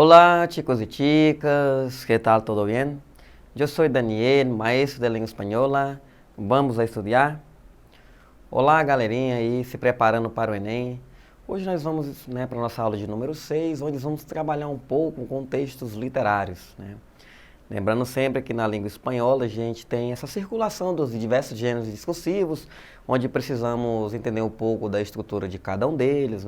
Hola chicos y chicas, ¿qué tal? ¿Todo bien? Yo soy Daniel, maestro de língua espanhola. Vamos a estudar? Olá, galerinha aí, se preparando para o Enem. Hoje nós vamos para a nossa aula de número 6, onde vamos trabalhar um pouco com textos literários. Lembrando sempre que na língua espanhola a gente tem essa circulação dos diversos gêneros discursivos, onde precisamos entender um pouco da estrutura de cada um deles,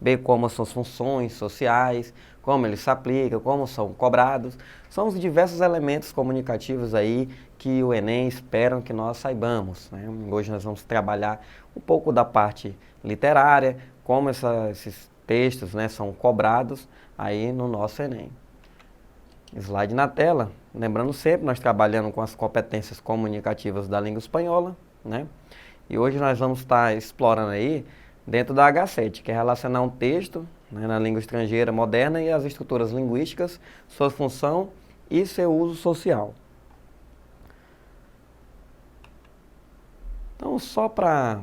ver como são as funções sociais, como eles se aplicam, como são cobrados. São os diversos elementos comunicativos aí que o Enem espera que nós saibamos. Hoje nós vamos trabalhar um pouco da parte literária, como esses textos são cobrados aí no nosso Enem. Slide na tela. Lembrando sempre, nós trabalhando com as competências comunicativas da língua espanhola, E hoje nós vamos estar explorando aí dentro da H7, que é relacionar um texto na língua estrangeira moderna e as estruturas linguísticas, sua função e seu uso social. Então, só para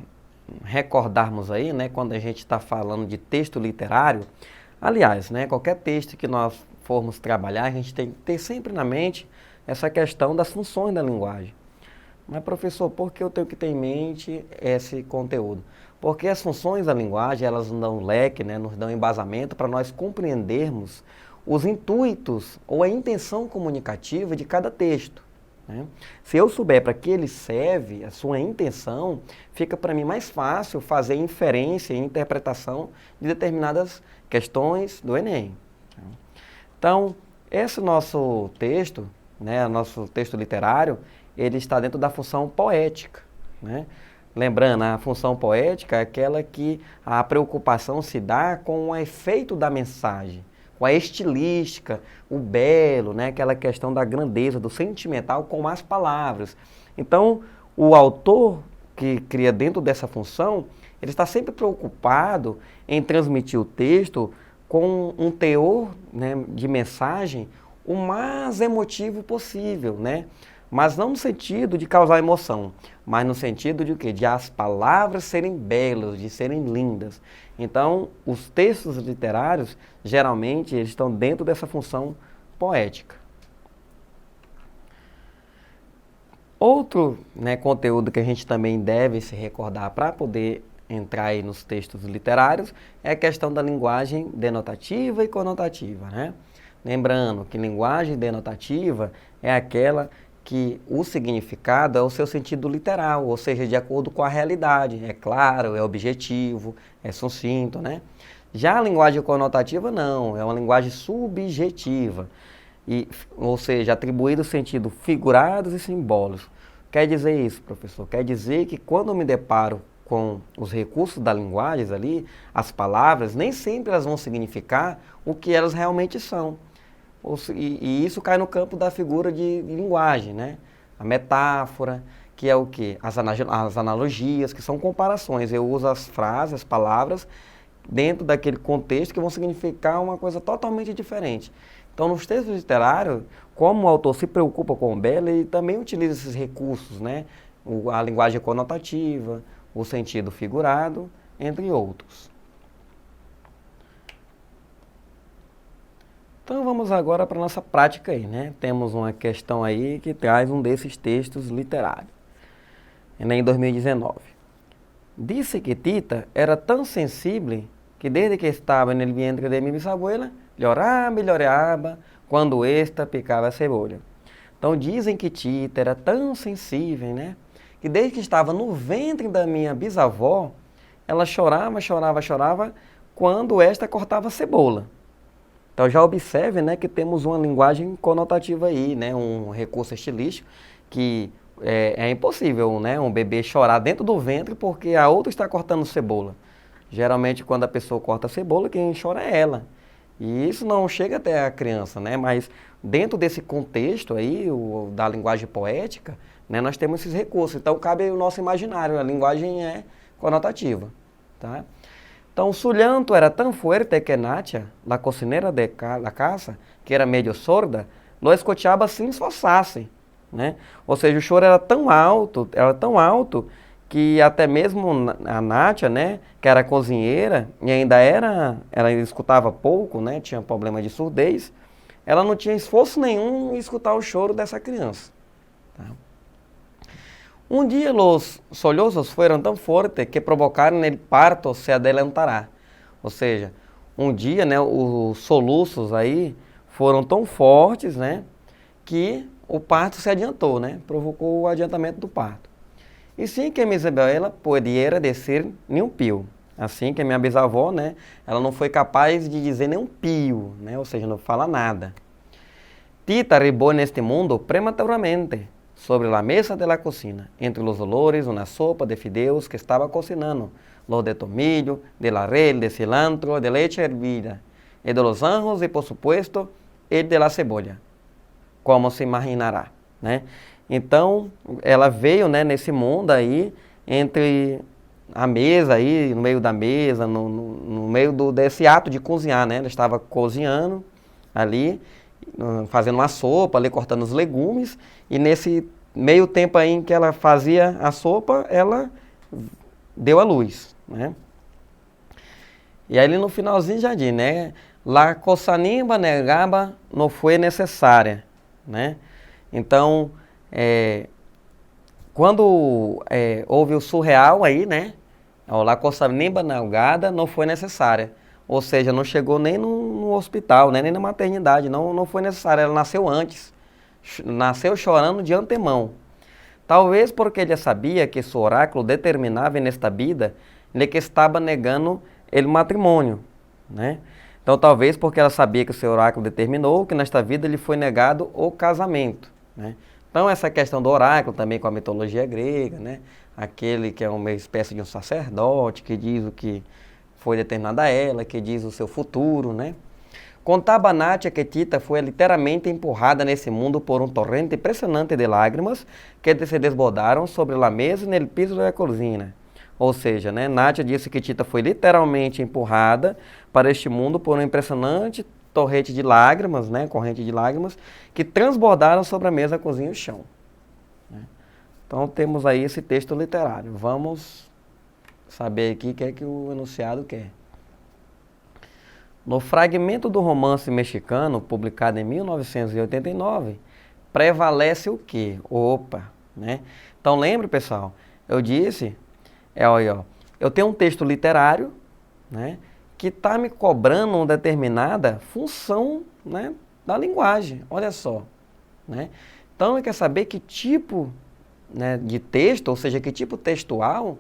recordarmos aí, quando a gente está falando de texto literário, aliás, qualquer texto que nós formos trabalhar, a gente tem que ter sempre na mente essa questão das funções da linguagem. Mas, professor, por que eu tenho que ter em mente esse conteúdo? Porque as funções da linguagem, elas nos dão leque, nos dão embasamento para nós compreendermos os intuitos ou a intenção comunicativa de cada texto. Se eu souber para que ele serve, a sua intenção, fica para mim mais fácil fazer inferência e interpretação de determinadas questões do Enem. Então, esse nosso texto, nosso texto literário, ele está dentro da função poética. Lembrando, a função poética é aquela que a preocupação se dá com o efeito da mensagem, com a estilística, o belo, aquela questão da grandeza, do sentimental com as palavras. Então, o autor que cria dentro dessa função, ele está sempre preocupado em transmitir o texto com um teor de mensagem o mais emotivo possível, Mas não no sentido de causar emoção, mas no sentido de o quê? De as palavras serem belas, de serem lindas. Então, os textos literários, geralmente, eles estão dentro dessa função poética. Outro conteúdo que a gente também deve se recordar para poder entrar aí nos textos literários é a questão da linguagem denotativa e conotativa. Lembrando que linguagem denotativa é aquela que o significado é o seu sentido literal, ou seja, de acordo com a realidade. É claro, é objetivo, é sucinto, Já a linguagem conotativa não, é uma linguagem subjetiva, ou seja, atribuído sentido figurados e simbólicos. Quer dizer isso, professor? Quer dizer que quando eu me deparo com os recursos da linguagem ali, as palavras, nem sempre elas vão significar o que elas realmente são. E isso cai no campo da figura de linguagem, A metáfora, que é o quê? As analogias, que são comparações. Eu uso as frases, as palavras, dentro daquele contexto que vão significar uma coisa totalmente diferente. Então, nos textos literários, como o autor se preocupa com o belo, ele também utiliza esses recursos, A linguagem conotativa, o sentido figurado, entre outros. Então vamos agora para a nossa prática aí, Temos uma questão aí que traz um desses textos literários. Em 2019. Disse que Tita era tão sensível que desde que estava no vientre de minha bisabuela, llorava e llorava quando esta picava a cebola. Então dizem que Tita era tão sensível, que desde que estava no ventre da minha bisavó, ela chorava, chorava, chorava quando esta cortava a cebola. Então já observe que temos uma linguagem conotativa aí, um recurso estilístico que é impossível um bebê chorar dentro do ventre porque a outra está cortando cebola. Geralmente quando a pessoa corta a cebola, quem chora é ela. E isso não chega até a criança, mas dentro desse contexto aí, da linguagem poética, nós temos esses recursos. Então cabe o nosso imaginário, a linguagem é conotativa. Então, su llanto era tan fuerte que Natia, la cocinera de la casa, que era medio sorda, lo escuchaba sin esforçar-se. Ou seja, o choro era tão alto que até mesmo a Nátia, né, que era cozinheira e ela escutava pouco, né, tinha problema de surdez, ela não tinha esforço nenhum em escutar o choro dessa criança. Tá? Um dia os sollozos foram tão fortes que provocaram el parto se adelantará. Ou seja, um dia, né, os soluços aí foram tão fortes, né, que o parto se adiantou, né, provocou o adiantamento do parto. E sim que minha Isabel, ela podia dizer nenhum pio. Assim que a minha bisavó, né, ela não foi capaz de dizer nenhum pio, né, ou seja, não fala nada. Tita arribó neste mundo prematuramente, sobre la mesa de la cocina, entre los olores, una sopa de fideos que estaba cocinando, los de tomillo, de laurel, de cilantro, de leche hervida, y de los anjos y por supuesto, el de la cebolla, como se imaginará, né? Então, ela veio, né, nesse mundo aí, entre a mesa aí, no meio da mesa, no meio desse ato de cozinhar, né? Ela estava cozinhando ali, fazendo uma sopa, ali cortando os legumes, e nesse meio tempo aí em que ela fazia a sopa, ela deu à luz, né? E aí no finalzinho já diz, né? La cosanimba negaba não foi necessária, né? Então, quando houve o surreal aí, né? La cosanimba negada não foi necessária. Ou seja, não chegou nem no hospital, né? Nem na maternidade, não foi necessário, ela nasceu antes. Nasceu chorando de antemão. Talvez porque ele sabia que seu oráculo determinava nesta vida de que estava negando o matrimônio, né? Então talvez porque ela sabia que o seu oráculo determinou que nesta vida lhe foi negado o casamento, né? Então essa questão do oráculo também com a mitologia grega, né? Aquele que é uma espécie de um sacerdote que diz o que foi determinado a ela, que diz o seu futuro, né? Contava a Nátia que Tita foi literalmente empurrada nesse mundo por um torrente impressionante de lágrimas que se desbordaram sobre a mesa e no piso da cozinha. Ou seja, né, Nátia disse que Tita foi literalmente empurrada para este mundo por um impressionante torrente de lágrimas, né, corrente de lágrimas, que transbordaram sobre a mesa, a cozinha e o chão. Né? Então temos aí esse texto literário. Vamos saber aqui o que é que o enunciado quer. No fragmento do romance mexicano, publicado em 1989, prevalece o quê? Opa, né? Então lembre, pessoal, eu disse, eu tenho um texto literário, né, que está me cobrando uma determinada função, né, da linguagem, olha só, né? Então eu quero saber que tipo, né, de texto, ou seja, que tipo textual,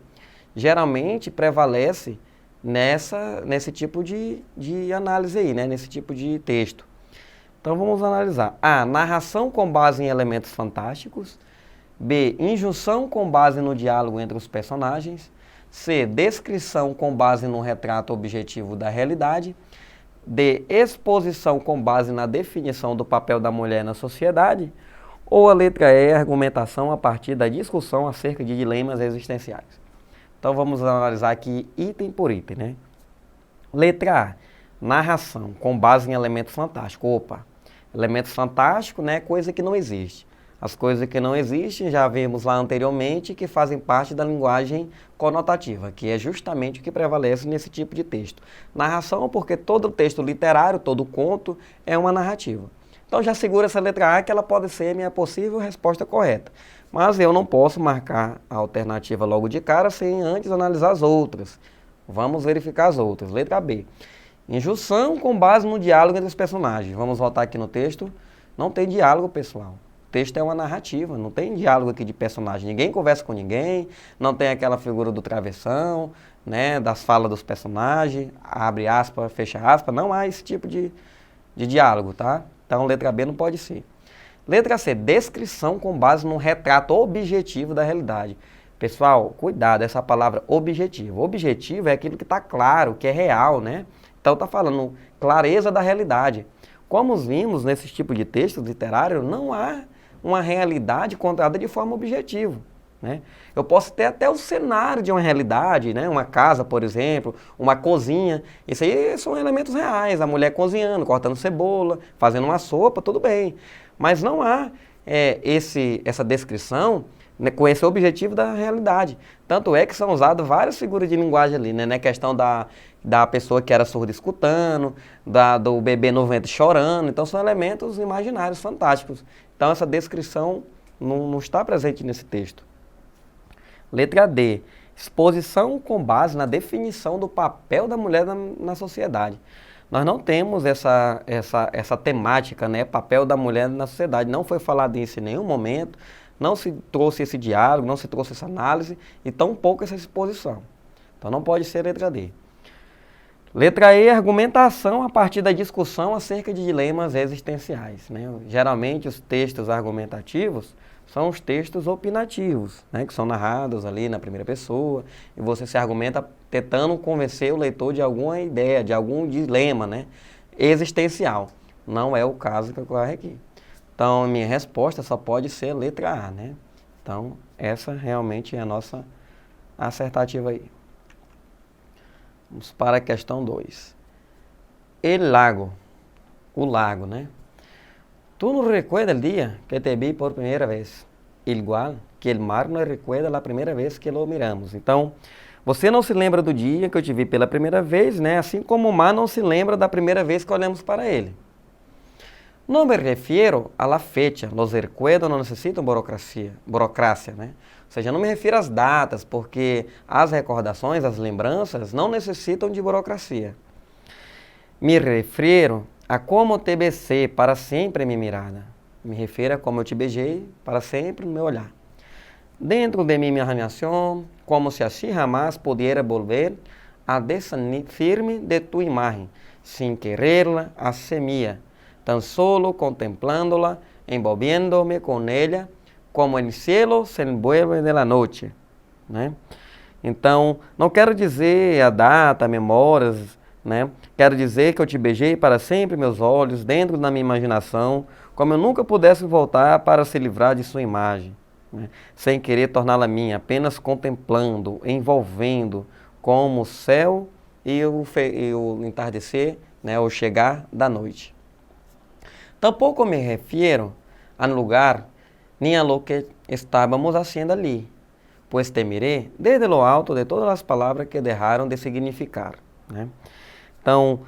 geralmente prevalece nesse tipo de análise aí, né? Nesse tipo de texto. Então vamos analisar. A. Narração com base em elementos fantásticos. B. Injunção com base no diálogo entre os personagens. C. Descrição com base no retrato objetivo da realidade. D. Exposição com base na definição do papel da mulher na sociedade. Ou a letra E. Argumentação a partir da discussão acerca de dilemas existenciais. Então vamos analisar aqui item por item, né? Letra A, narração com base em elementos fantásticos. Opa, elementos fantásticos, né? Coisa que não existe. As coisas que não existem, já vimos lá anteriormente, que fazem parte da linguagem conotativa, que é justamente o que prevalece nesse tipo de texto. Narração, porque todo texto literário, todo conto, é uma narrativa. Então já segura essa letra A, que ela pode ser a minha possível resposta correta. Mas eu não posso marcar a alternativa logo de cara sem antes analisar as outras. Vamos verificar as outras. Letra B. Injunção com base no diálogo entre os personagens. Vamos voltar aqui no texto. Não tem diálogo, pessoal. O texto é uma narrativa, não tem diálogo aqui de personagem. Ninguém conversa com ninguém, não tem aquela figura do travessão, né, das falas dos personagens, abre aspas, fecha aspas. Não há esse tipo de diálogo, tá? Então, letra B não pode ser. Letra C, descrição com base num retrato objetivo da realidade. Pessoal, cuidado, essa palavra objetivo. Objetivo é aquilo que está claro, que é real, né? Então está falando clareza da realidade. Como vimos nesse tipo de texto literário, não há uma realidade contada de forma objetiva, né? Eu posso ter até o cenário de uma realidade, né? Uma casa, por exemplo, uma cozinha. Isso aí são elementos reais. A mulher cozinhando, cortando cebola, fazendo uma sopa, tudo bem. Mas não há essa descrição né, com esse objetivo da realidade. Tanto é que são usadas várias figuras de linguagem ali, né? Questão da pessoa que era surda escutando, do bebê no ventre chorando. Então são elementos imaginários fantásticos. Então essa descrição não está presente nesse texto. Letra D. Exposição com base na definição do papel da mulher na sociedade. Nós não temos essa temática, né? Papel da mulher na sociedade. Não foi falado isso em nenhum momento. Não se trouxe esse diálogo, não se trouxe essa análise e tampouco essa exposição. Então não pode ser letra D. Letra E, argumentação a partir da discussão acerca de dilemas existenciais, né? Geralmente os textos argumentativos são os textos opinativos, né? Que são narrados ali na primeira pessoa e você se argumenta tentando convencer o leitor de alguma ideia, de algum dilema, né? Existencial. Não é o caso que ocorre aqui. Então, minha resposta só pode ser letra A, né? Então, essa realmente é a nossa acertativa aí. Vamos para a questão 2. El lago. O lago, né? Tu não recuerdas o dia que te vi por primeira vez? Igual que o mar nos recuerda a primeira vez que lo miramos. Então, você não se lembra do dia que eu te vi pela primeira vez, né? Assim como o mar não se lembra da primeira vez que olhamos para ele. Não me refiro a la fecha, los recuerdos não necessitam burocracia, né? Ou seja, não me refiro às datas, porque as recordações, as lembranças, não necessitam de burocracia. Me refiro a como te besé para sempre minha mirada. Me refiro a como eu te beijei para sempre no meu olhar. Dentro de mi imaginação, como se assim jamás pudiera volver a desasir-me de tu imagem, sin quererla, hacer mía. Tan solo contemplándola, envolviéndome con ella, como el cielo se envuelve de la noche. Né? Então, não quero dizer a data, memórias, né? Quero dizer que eu te beijei para sempre meus olhos, dentro da minha imaginação, como eu nunca pudesse voltar para se livrar de sua imagem, né? Sem querer torná-la minha, apenas contemplando, envolvendo, como o céu e o entardecer, né? O chegar da noite. Tampouco me refiro ao lugar nem a lo que estávamos haciendo ali, pois te miré desde lo alto de todas as palavras que deixaram de significar. Né? Então,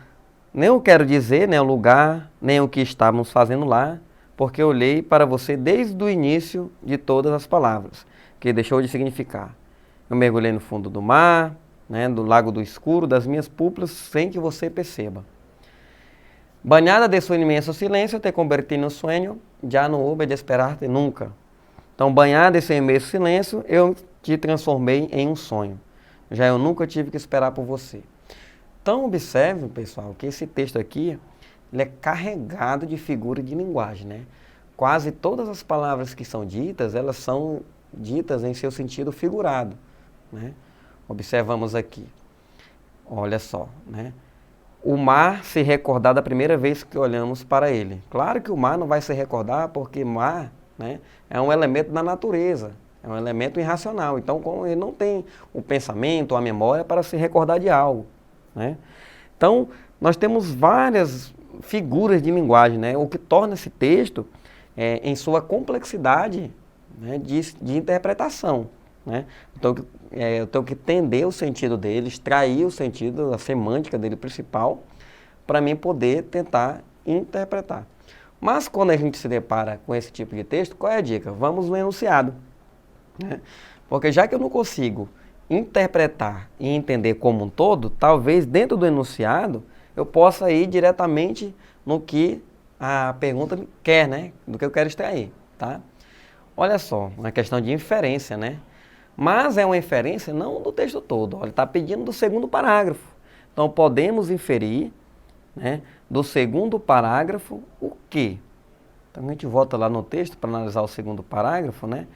nem eu quero dizer, né, o lugar, nem o que estávamos fazendo lá, porque eu olhei para você desde o início de todas as palavras, que deixou de significar. Eu mergulhei no fundo do mar, né, do lago do escuro, das minhas pupilas, sem que você perceba. Banhada de su imenso silêncio, te converti no sonho, já não houve de esperar-te nunca. Então, banhada desse imenso silêncio, eu te transformei em um sonho. Já eu nunca tive que esperar por você. Então, observe, pessoal, que esse texto aqui ele é carregado de figura de linguagem, né? Quase todas as palavras que são ditas, elas são ditas em seu sentido figurado, né? Observamos aqui. Olha só, né? O mar se recordar da primeira vez que olhamos para ele. Claro que o mar não vai se recordar porque mar, né, é um elemento da natureza, é um elemento irracional. Então, como ele não tem o pensamento, a memória para se recordar de algo. Né? Então, nós temos várias figuras de linguagem, né, o que torna esse texto, em sua complexidade, né, de interpretação. Né? Então, eu tenho que entender o sentido dele, extrair o sentido, a semântica dele principal, para mim poder tentar interpretar. Mas quando a gente se depara com esse tipo de texto, qual é a dica? Vamos no enunciado. Né? Porque já que eu não consigo interpretar e entender como um todo, talvez dentro do enunciado eu possa ir diretamente no que a pergunta quer, né? Do que eu quero extrair. Tá? Olha só, uma questão de inferência, né? Mas é uma inferência não do texto todo, ele está pedindo do segundo parágrafo. Então podemos inferir, né, do segundo parágrafo o quê? Então a gente volta lá no texto para analisar o segundo parágrafo, né?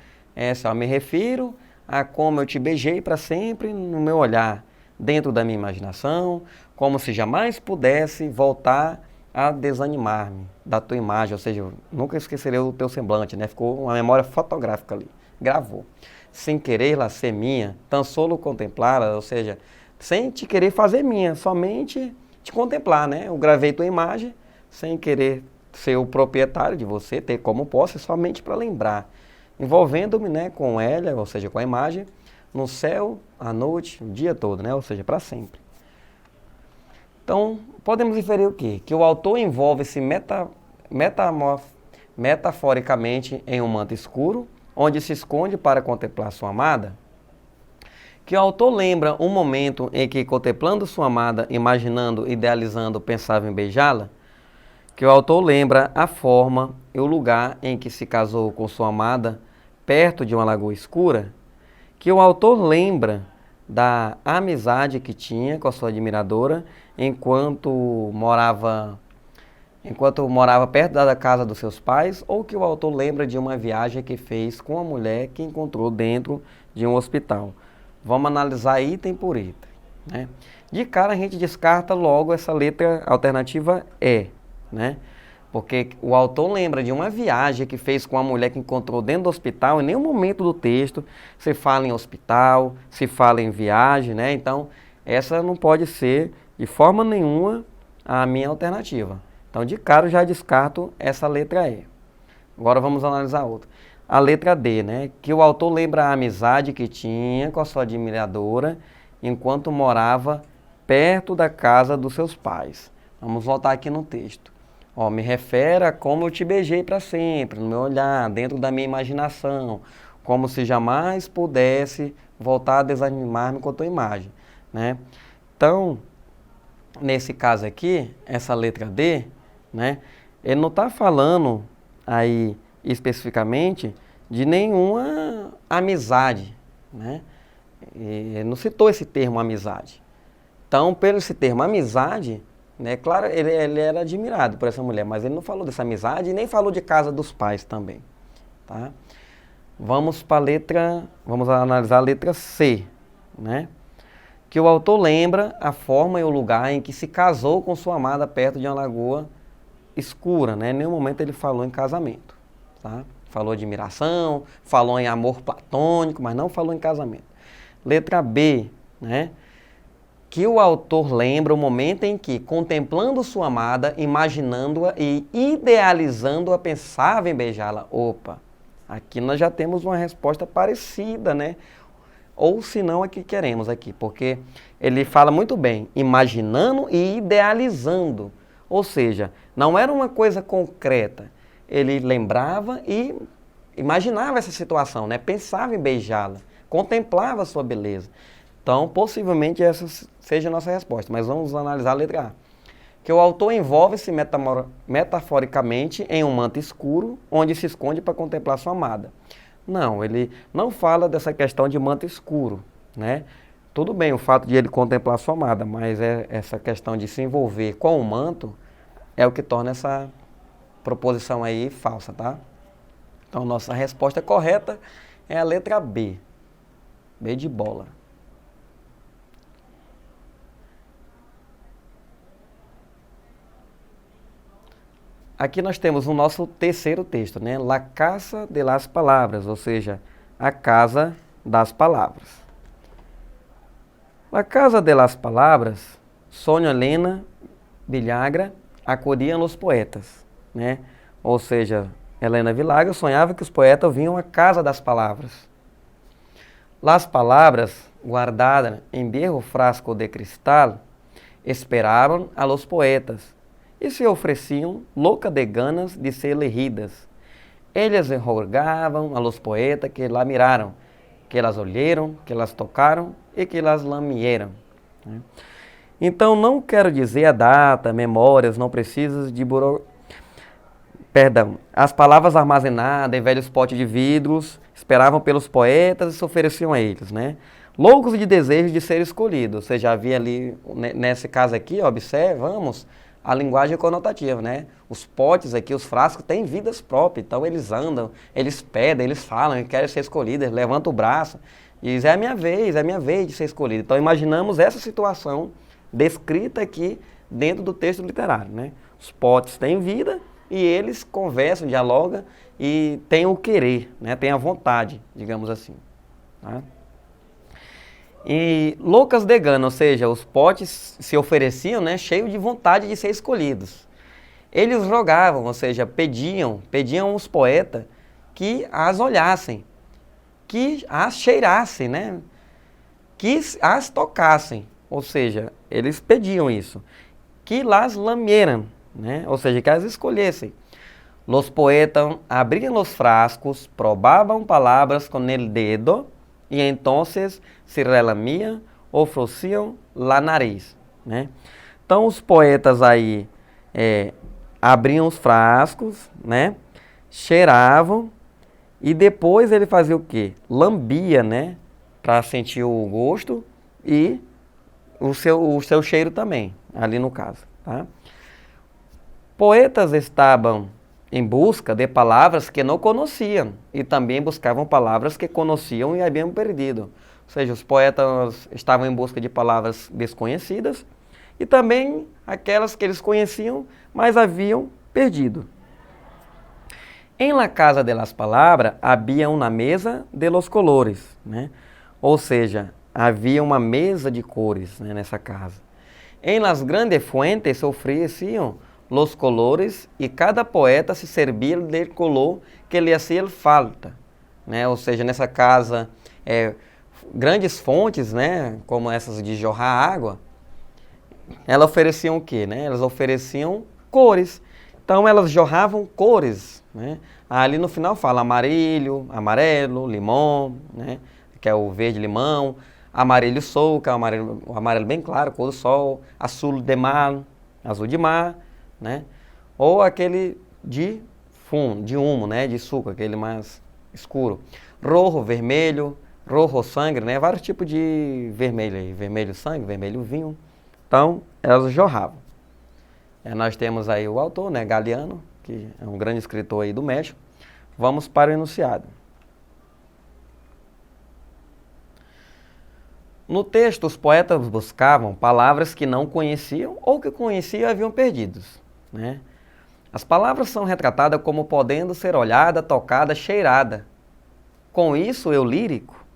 Me refiro a como eu te beijei para sempre no meu olhar, dentro da minha imaginação, como se jamais pudesse voltar a desanimar-me da tua imagem, ou seja, eu nunca esquecerei o teu semblante, né? Ficou uma memória fotográfica ali, gravou. Sem querer-la ser minha, tão solo contemplá-la, ou seja, sem te querer fazer minha, somente te contemplar, né? Eu gravei tua imagem, sem querer ser o proprietário de você, ter como posse, somente para lembrar. envolvendo-me, né, com ela, ou seja, com a imagem, no céu, à noite, o dia todo, né, ou seja, para sempre. Então, podemos inferir o quê? Que o autor envolve-se metaforicamente em um manto escuro, onde se esconde para contemplar sua amada. Que o autor lembra um momento em que, contemplando sua amada, imaginando, idealizando, pensava em beijá-la. Que o autor lembra a forma e o lugar em que se casou com sua amada, perto de uma lagoa escura. Que o autor lembra da amizade que tinha com a sua admiradora enquanto morava perto da casa dos seus pais, ou que o autor lembra de uma viagem que fez com a mulher que encontrou dentro de um hospital. Vamos analisar item por item, né? De cara a gente descarta logo essa letra alternativa E, né? Porque o autor lembra de uma viagem que fez com a mulher que encontrou dentro do hospital. Em nenhum momento do texto se fala em hospital, se fala em viagem, né? Então, essa não pode ser de forma nenhuma a minha alternativa. Então, de cara eu já descarto essa letra E. Agora vamos analisar outra. A letra D, né? Que o autor lembra a amizade que tinha com a sua admiradora enquanto morava perto da casa dos seus pais. Vamos voltar aqui no texto. Ó, me refere a como eu te beijei para sempre, no meu olhar, dentro da minha imaginação, como se jamais pudesse voltar a desanimar-me com a tua imagem, né? Então, nesse caso aqui, essa letra D, né? Ele não está falando aí especificamente de nenhuma amizade, né? Ele não citou esse termo amizade. Então, pelo esse termo amizade, né, claro, ele era admirado por essa mulher, mas ele não falou dessa amizade e nem falou de casa dos pais também, tá? Vamos analisar a letra C, né? Que o autor lembra a forma e o lugar em que se casou com sua amada perto de uma lagoa escura, né? Em nenhum momento ele falou em casamento, tá? Falou de admiração, falou em amor platônico, mas não falou em casamento. Letra B, né? Que o autor lembra o momento em que, contemplando sua amada, imaginando-a e idealizando-a, pensava em beijá-la. Opa, aqui nós já temos uma resposta parecida, né? Ou se não, a que queremos aqui, porque ele fala muito bem, imaginando e idealizando. Ou seja, não era uma coisa concreta. Ele lembrava e imaginava essa situação, né? Pensava em beijá-la, contemplava a sua beleza. Então, possivelmente essa seja a nossa resposta, mas vamos analisar a letra A. Que o autor envolve-se metaforicamente em um manto escuro, onde se esconde para contemplar sua amada. Não, ele não fala dessa questão de manto escuro, né? Tudo bem o fato de ele contemplar sua amada, mas essa questão de se envolver com o manto é o que torna essa proposição aí falsa, tá? Então, nossa resposta correta é a letra B. B de bola. Aqui nós temos o nosso terceiro texto, né? La Casa de las Palabras, ou seja, a Casa das Palavras. La Casa de las Palabras, Sônia Helena Villagra acudia nos poetas, né? Ou seja, Helena Villagra sonhava que os poetas vinham à Casa das Palavras. Las Palabras, guardadas em viejo frasco de cristal, esperavam a los poetas, e se ofereciam louca de ganas de ser leídas. Eles rogavam a los poetas que la miraram, que las olharam, que las tocaram e que las lamieram. Então, não quero dizer a data, memórias, não precisas de as palavras armazenadas em velhos potes de vidros esperavam pelos poetas e se ofereciam a eles, né? Loucos de desejo de ser escolhidos. Você já havia ali, nesse caso aqui, observamos a linguagem conotativa, né? Os potes aqui, os frascos, têm vidas próprias, então eles andam, eles pedem, eles falam, eles querem ser escolhidos, eles levantam o braço e dizem, é minha vez de ser escolhido. Então imaginamos essa situação descrita aqui dentro do texto literário, né? Os potes têm vida e eles conversam, dialogam e têm o querer, né? Têm a vontade, digamos assim, tá? E loucas de gana, ou seja, os potes se ofereciam, né, cheios de vontade de ser escolhidos. Eles rogavam, ou seja, pediam os poetas que as olhassem, que as cheirassem, né? Que as tocassem, ou seja, eles pediam isso, que las lamieran, né? Ou seja, que as escolhessem. Los poetas abrían los frascos, probaban palabras con el dedo y entonces se relamían ou frunciam la nariz, né? Então os poetas aí abriam os frascos, né? Cheiravam e depois ele fazia o quê? Lambia, né? Para sentir o gosto e o seu cheiro também, ali no caso, tá? Poetas estavam em busca de palavras que não conheciam e também buscavam palavras que conheciam e haviam perdido. Ou seja, os poetas estavam em busca de palavras desconhecidas e também aquelas que eles conheciam, mas haviam perdido. Em la casa de las palabras, havia uma mesa de los colores, né? Ou seja, havia uma mesa de cores, né, nessa casa. Em las grandes fuentes se ofereciam los colores e cada poeta se servia del color que lhe hacía falta, né? Ou seja, nessa casa, grandes fontes, né, como essas de jorrar água, elas ofereciam o quê, né? Elas ofereciam cores. Então elas jorravam cores, né? Ali no final fala amarelo, limão, né? Que é o verde limão, amarelo sol, que é o amarelo bem claro, cor do sol, azul de mar, azul de mar, né? Ou aquele de fumo, de humo, né? De suco, aquele mais escuro. Rojo, vermelho, rojo sangue, né? Vários tipos de vermelho aí, vermelho sangue, vermelho vinho. Então, elas jorravam. Nós temos aí o autor, né, Galiano, que é um grande escritor aí do México. Vamos para o enunciado. No texto, os poetas buscavam palavras que não conheciam ou que conheciam e haviam perdidos, né? As palavras são retratadas como podendo ser olhada, tocada, cheirada. Com isso, eu lírico.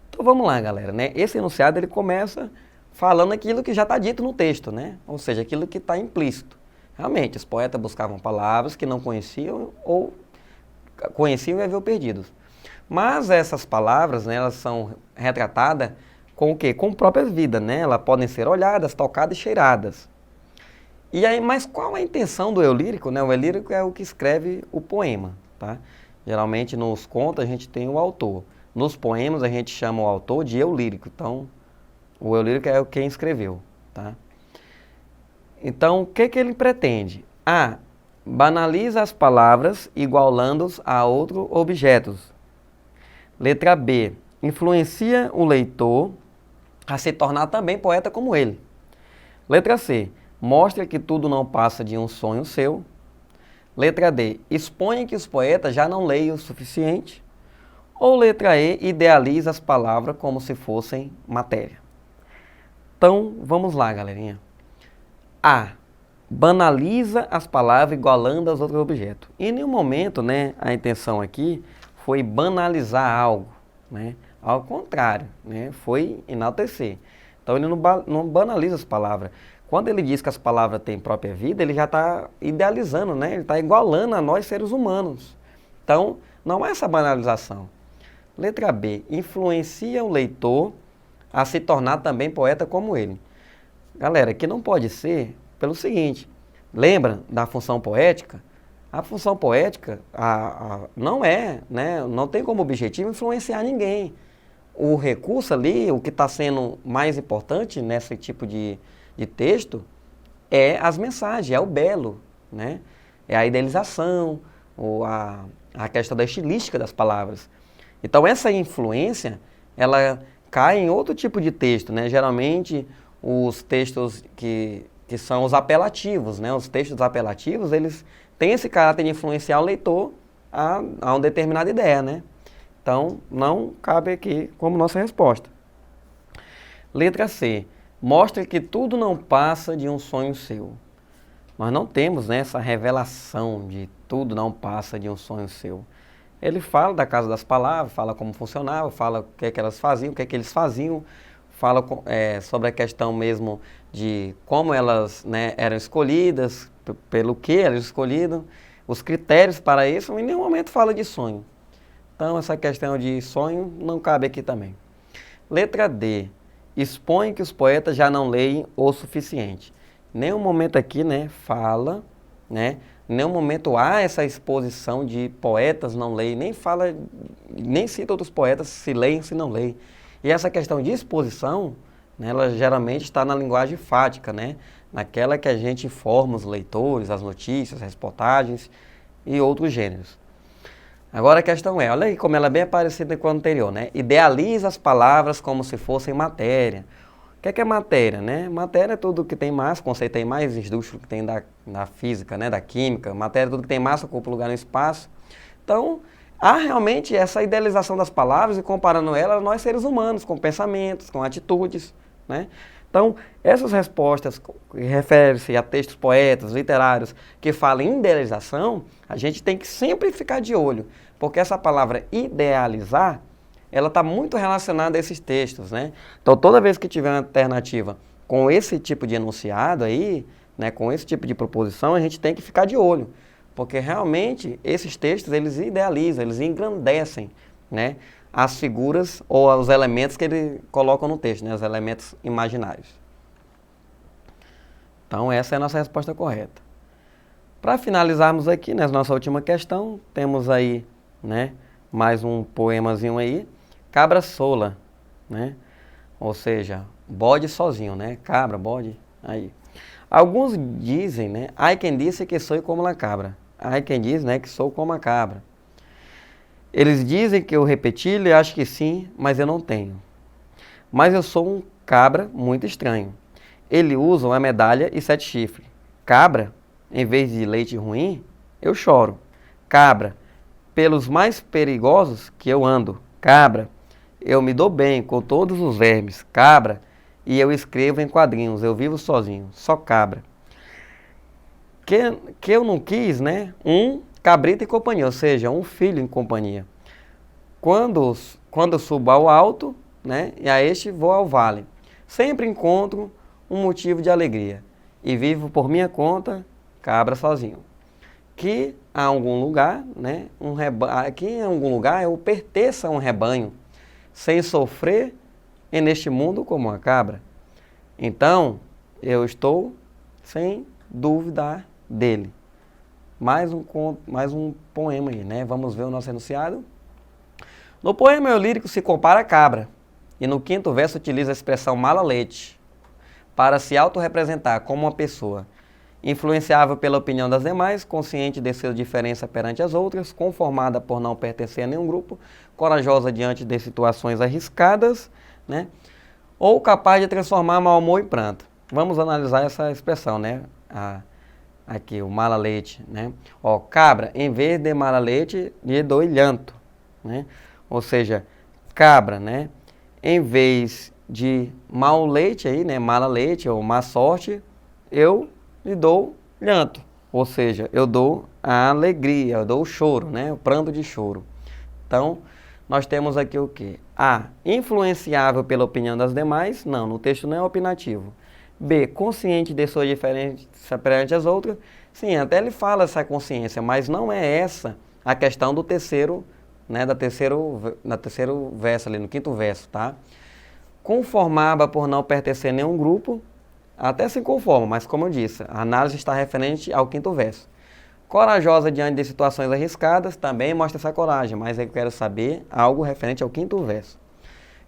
Então vamos lá, galera, né? Esse enunciado ele começa falando aquilo que já está dito no texto, né? Ou seja, aquilo que está implícito. Realmente, os poetas buscavam palavras que não conheciam ou conheciam e haviam perdidos. Mas essas palavras, né, elas são retratadas com o quê? Com próprias vidas, né? Elas podem ser olhadas, tocadas e cheiradas. E aí, mas qual a intenção do eu lírico, né? O eu lírico é o que escreve o poema, tá? Geralmente nos contos a gente tem o autor. Nos poemas a gente chama o autor de eu lírico. Então, o eu lírico é quem escreveu, tá? Então, o que ele pretende? A. Banaliza as palavras igualando-os a outros objetos. Letra B. Influencia o leitor a se tornar também poeta como ele. Letra C. Mostra que tudo não passa de um sonho seu. Letra D. Expõe que os poetas já não leem o suficiente. Ou letra E. Idealiza as palavras como se fossem matéria. Então, vamos lá, galerinha. A. Banaliza as palavras igualando aos outros objetos. Em nenhum momento, né, a intenção aqui foi banalizar algo, né? Ao contrário, né, foi enaltecer. Então ele não banaliza as palavras. Quando ele diz que as palavras têm própria vida, ele já está idealizando, né? Ele está igualando a nós seres humanos. Então, não é essa banalização. Letra B. Influencia o leitor a se tornar também poeta como ele. Galera, que não pode ser pelo seguinte, lembra da função poética? A função poética não é, né, não tem como objetivo influenciar ninguém. O recurso ali, o que está sendo mais importante nesse tipo de texto é as mensagens, é o belo, né? É a idealização, a questão da estilística das palavras. Então essa influência, ela cai em outro tipo de texto, né? Geralmente os textos que são os apelativos, né? Os textos apelativos, eles têm esse caráter de influenciar o leitor a uma determinada ideia, né? Então, não cabe aqui como nossa resposta. Letra C. Mostra que tudo não passa de um sonho seu. Nós não temos, né, essa revelação de tudo não passa de um sonho seu. Ele fala da Casa das Palavras, fala como funcionava, fala o que é que elas faziam, o que é que eles faziam, fala sobre a questão mesmo de como elas, né, eram escolhidas, pelo que elas escolhidas, os critérios para isso, em nenhum momento fala de sonho. Então, essa questão de sonho não cabe aqui também. Letra D. Expõe que os poetas já não leem o suficiente. Nenhum momento aqui, né, fala, né? Em nenhum momento há essa exposição de poetas não leem, nem fala, nem cita outros poetas se leem, se não leem. E essa questão de exposição, né, ela geralmente está na linguagem fática, né? Naquela que a gente informa os leitores, as notícias, as reportagens e outros gêneros. Agora a questão é, olha aí como ela é bem parecida com a anterior, né? Idealiza as palavras como se fossem matéria. O que é matéria, né? Matéria é tudo que tem massa, conceito aí mais esdrúxulo que tem da física, né? Da química. Matéria é tudo que tem massa, ocupa lugar no espaço. Então, há realmente essa idealização das palavras e comparando elas nós seres humanos, com pensamentos, com atitudes, né? Então, essas respostas que referem-se a textos poéticos, literários, que falam em idealização, a gente tem que sempre ficar de olho, porque essa palavra idealizar, ela está muito relacionada a esses textos, né? Então, toda vez que tiver uma alternativa com esse tipo de enunciado aí, né, com esse tipo de proposição, a gente tem que ficar de olho, porque realmente esses textos, eles idealizam, eles engrandecem, né, as figuras ou os elementos que ele colocam no texto, né, os elementos imaginários. Então, essa é a nossa resposta correta. Para finalizarmos aqui, né, nossa última questão, temos aí, né, mais um poemazinho aí, Cabra sola, né, ou seja, bode sozinho, né, cabra, bode, aí. Alguns dizem, né, ai quem disse que sou como a cabra, ai quem diz, né, que sou como a cabra. Eles dizem que eu repeti-lhe, acho que sim, mas eu não tenho. Mas eu sou um cabra muito estranho. Ele usa uma medalha e 7 chifres. Cabra, em vez de leite ruim, eu choro. Cabra, pelos mais perigosos que eu ando. Cabra, eu me dou bem com todos os vermes. Cabra, e eu escrevo em quadrinhos, eu vivo sozinho, só cabra. Que eu não quis, né? Um cabrito em companhia, ou seja, um filho em companhia. Quando eu subo ao alto, né, e a este vou ao vale, sempre encontro um motivo de alegria e vivo por minha conta, cabra sozinho. Que a algum lugar, né, que em algum lugar eu pertença a um rebanho, sem sofrer e neste mundo como uma cabra. Então, eu estou sem duvidar dele. Mais um poema aí, né? Vamos ver o nosso enunciado. No poema o lírico se compara a cabra, e no 5º verso utiliza a expressão mala-leite, para se autorrepresentar como uma pessoa, influenciável pela opinião das demais, consciente de sua diferença perante as outras, conformada por não pertencer a nenhum grupo, corajosa diante de situações arriscadas, né? Ou capaz de transformar mau humor em pranto. Vamos analisar essa expressão, né? Aqui, o mala-leite, né? Ó, cabra, em vez de mala-leite, lhe dou lhanto, né? Ou seja, cabra, né? Em vez de mau leite aí, né? Mala-leite ou má sorte, eu lhe dou lhanto. Ou seja, eu dou a alegria, eu dou o choro, né? O pranto de choro. Então, nós temos aqui o quê? A, influenciável pela opinião das demais. Não, no texto não é opinativo. B, consciente de sua diferença perante as outras. Sim, até ele fala essa consciência, mas não é essa a questão do terceiro, né, da terceiro verso ali, no 5º verso, tá? Conformava por não pertencer a nenhum grupo, até se conforma, mas como eu disse, a análise está referente ao 5º verso. Corajosa diante de situações arriscadas, também mostra essa coragem, mas eu quero saber algo referente ao 5º verso.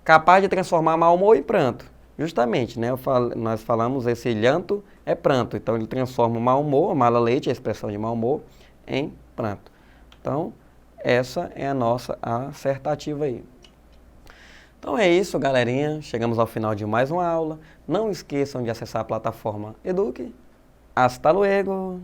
Capaz de transformar mau humor em pranto. Justamente, né? Nós falamos esse lhanto é pranto, então ele transforma o mau humor, a mala-leite, a expressão de mau humor, em pranto. Então, essa é a nossa assertativa aí. Então é isso, galerinha. Chegamos ao final de mais uma aula. Não esqueçam de acessar a plataforma Eduque. Hasta luego!